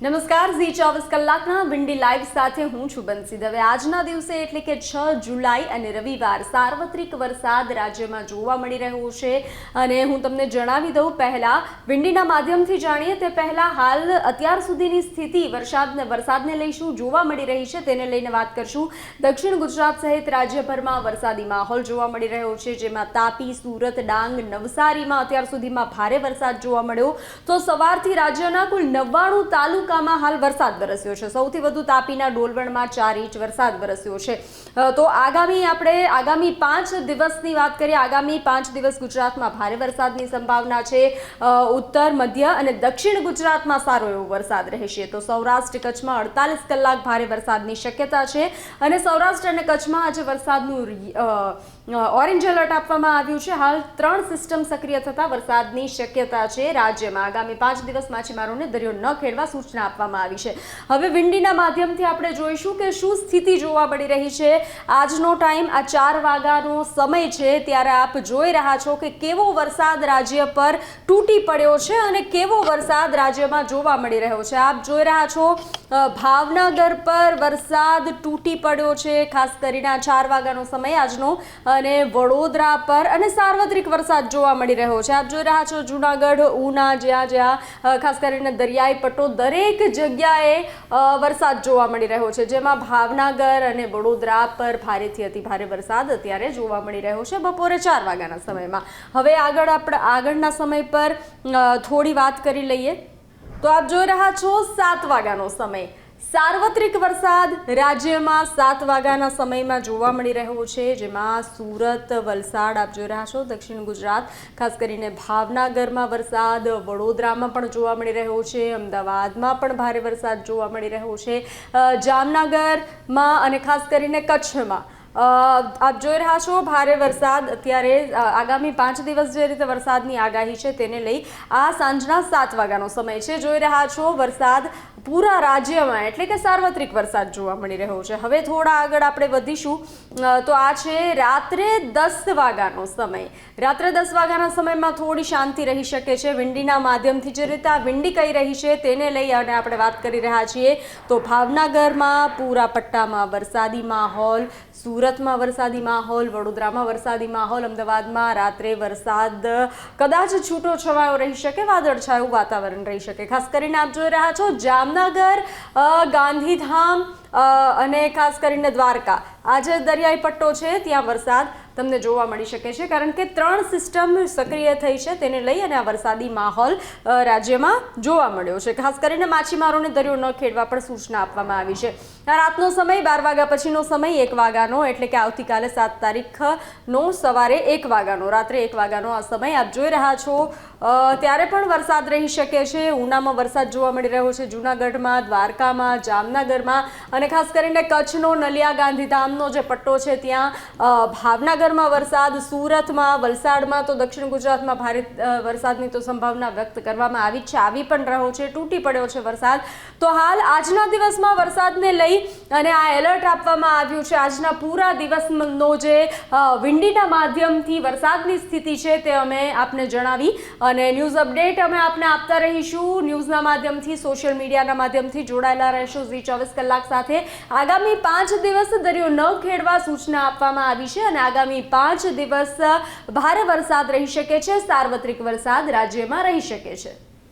નમસ્કાર, ઝી 24 કલાકના Windy live સાથે હું છું બંસી દવે। આજના દિવસે એટલે કે 6 જુલાઈ અને રવિવાર સાર્વત્રિક વરસાદ રાજ્યમાં જોવા મળી રહ્યો છે અને હું તમને જણાવી દઉં પહેલા વિંડીના માધ્યમથી જાણીએ તે પહેલા હાલ અત્યાર સુધીની સ્થિતિ વરસાદને લઈ શું જોવા મળી રહી છે તેને લઈને વાત કરશું। દક્ષિણ ગુજરાત સહિત રાજ્યભરમાં વરસાદી માહોલ જોવા મળી રહ્યો છે, જેમાં તાપી, સુરત, ડાંગ, નવસારીમાં અત્યાર સુધીમાં ભારે વરસાદ જોવા મળ્યો। તો સવારથી રાજ્યના કુલ 99 તાલુકામાં હાલ વરસાદ વરસ્યો છે। સૌથી વધુ તાપીના ડોલવણમાં 4 ઇંચ વરસાદ વરસ્યો છે। તો આગામી 5 દિવસની વાત કરીએ, આગામી 5 દિવસ ગુજરાતમાં ભારે વરસાદની સંભાવના છે। ઉત્તર, મધ્ય અને દક્ષિણ ગુજરાતમાં સારો એવો વરસાદ રહેશે। તો સૌરાષ્ટ્ર કચ્છમાં 48 કલાક ભારે વરસાદની શક્યતા છે અને સૌરાષ્ટ્ર અને કચ્છમાં આજે વરસાદનું ઓરેન્જ એલર્ટ આપવામાં આવ્યું છે। હાલ 3 સિસ્ટમ સક્રિય થતા વરસાદની શક્યતા છે રાજ્યમાં। આગામી 5 દિવસ માછીમારોને દરિયો ન ખેડવા સૂચના આપવામાં આવી છે। હવે વિંડીના માધ્યમથી આપણે જોઈશું કે શું સ્થિતિ જોવા મળી રહી છે। આજનો ટાઈમ આ 4 વાગ્યાનો સમય છે, ત્યારે આપ જોઈ રહ્યા છો કે કેવો વરસાદ રાજ્ય પર તૂટી પડ્યો છે અને કેવો વરસાદ રાજ્યમાં જોવા મળી રહ્યો છે। આપ જોઈ રહ્યા છો ભાવનગર પર વરસાદ તૂટી પડ્યો છે, ખાસ કરીને આ 4 વાગ્યાનો સમય આજનો, અને વડોદરા પર અને સાર્વત્રિક વરસાદ જોવા મળી રહ્યો છે। આપ જોઈ રહ્યા છો જૂનાગઢ, ઉના, જ્યાં ખાસ કરીને દરિયાઈ પટ્ટો દરેક જગ્યાએ વરસાદ જોવા મળી રહ્યો છે, જેમાં ભાવનગર અને વડોદરા પર ભારેથી અતિ ભારે વરસાદ અત્યારે જોવા મળી રહ્યો છે બપોરે 4 વાગ્યાના સમયમાં। હવે આગળના સમય પર થોડી વાત કરી લઈએ તો આપ જોઈ રહ્યા છો 7 વાગ્યાનો સમય। સાર્વત્રિક વરસાદ રાજ્યમાં 7 વાગ્યાના સમયમાં જોવા મળી રહ્યો છે, જેમાં સુરત, વલસાડ આપ જોઈ રહ્યા છો, દક્ષિણ ગુજરાત ખાસ કરીને ભાવનગરમાં વરસાદ, વડોદરામાં પણ જોવા મળી રહ્યો છે, અમદાવાદમાં પણ ભારે વરસાદ જોવા મળી રહ્યો છે, જામનગરમાં અને ખાસ કરીને કચ્છમાં આપ જોઈ રહ્યા છો ભારે વરસાદ। અત્યારે આગામી 5 દિવસ જે રીતે વરસાદની આગાહી છે તેને લઈ આ સાંજના 7 વાગ્યાનો સમય છે। જોઈ રહ્યા છો વરસાદ પૂરા રાજ્યમાં એટલે કે સાર્વત્રિક વરસાદ જોવા મળી રહ્યો છે। હવે થોડા આગળ આપણે વધીશું તો આ છે રાત્રે 10 વાગ્યાનો સમય। રાત્રે 10 વાગ્યાના સમયમાં થોડી શાંતિ રહી શકે છે। વિંડીના માધ્યમથી જે રીતે આ વિંડી કહી રહી છે તેને લઈ અને આપણે વાત કરી રહ્યા છીએ તો ભાવનગરમાં પૂરા પટ્ટામાં વરસાદી માહોલ, સુરતમાં વરસાદી માહોલ, વડોદરામાં વરસાદી માહોલ, અમદાવાદમાં રાત્રે વરસાદ કદાચ છૂટો છવાયો રહી શકે, વાદળછાયું વાતાવરણ રહી શકે। ખાસ કરીને આપ જોઈ રહ્યા છો જામનગર, ગાંધીધામ અને ખાસ કરીને દ્વારકા, આ જે દરિયાઈ પટ્ટો છે ત્યાં વરસાદ તમને જોવા મળી શકે છે, કારણ કે 3 સિસ્ટમ સક્રિય થઈ છે તેને લઈ અને આ વરસાદી માહોલ રાજ્યમાં જોવા મળ્યો છે। ખાસ કરીને માછીમારોને દરિયો ન ખેડવા પણ સૂચના આપવામાં આવી છે। આ રાતનો સમય 12 વાગ્યા પછીનો સમય 1 વાગ્યાનો એટલે કે આવતીકાલે 7 તારીખનો સવારે 1 વાગ્યાનો, રાત્રે 1 વાગ્યાનો આ સમય આપ જોઈ રહ્યા છો। ત્યારે પણ વરસાદ રહી શકે છે। ઉનામાં વરસાદ જોવા મળી રહ્યો છે, જૂનાગઢમાં, દ્વારકામાં, જામનગરમાં અને ખાસ કરીને કચ્છનો નલિયા ગાંધીધામનો જે પટ્ટો છે ત્યાં ભાવનગરમાં વરસાદ, સુરતમાં, વલસાડમાં તો દક્ષિણ ગુજરાતમાં ભારે વરસાદની તો સંભાવના વ્યક્ત કરવામાં આવી છે, આવી પણ રહ્યો છે, તૂટી પડ્યો છે વરસાદ। તો હાલ આજના દિવસમાં વરસાદને લઈ અને આ એલર્ટ આપવામાં આવ્યું છે। આજના પૂરા દિવસનો જે વિંડીના માધ્યમથી વરસાદની સ્થિતિ છે તે અમે આપને જણાવી અને ન્યૂઝ અપડેટ અમે આપને આપતા રહીશું। ન્યૂઝના માધ્યમથી, સોશિયલ મીડિયાના માધ્યમથી જોડાયેલા રહેશું ઝી 24 કલાક સાથે। આગામી 5 દિવસ દરિયો ન ખેડવા સૂચના આપવામાં આવી છે અને આગામી 5 દિવસ ભારે વરસાદ રહી શકે છે, સાર્વત્રિક વરસાદ રાજ્યમાં રહી શકે છે।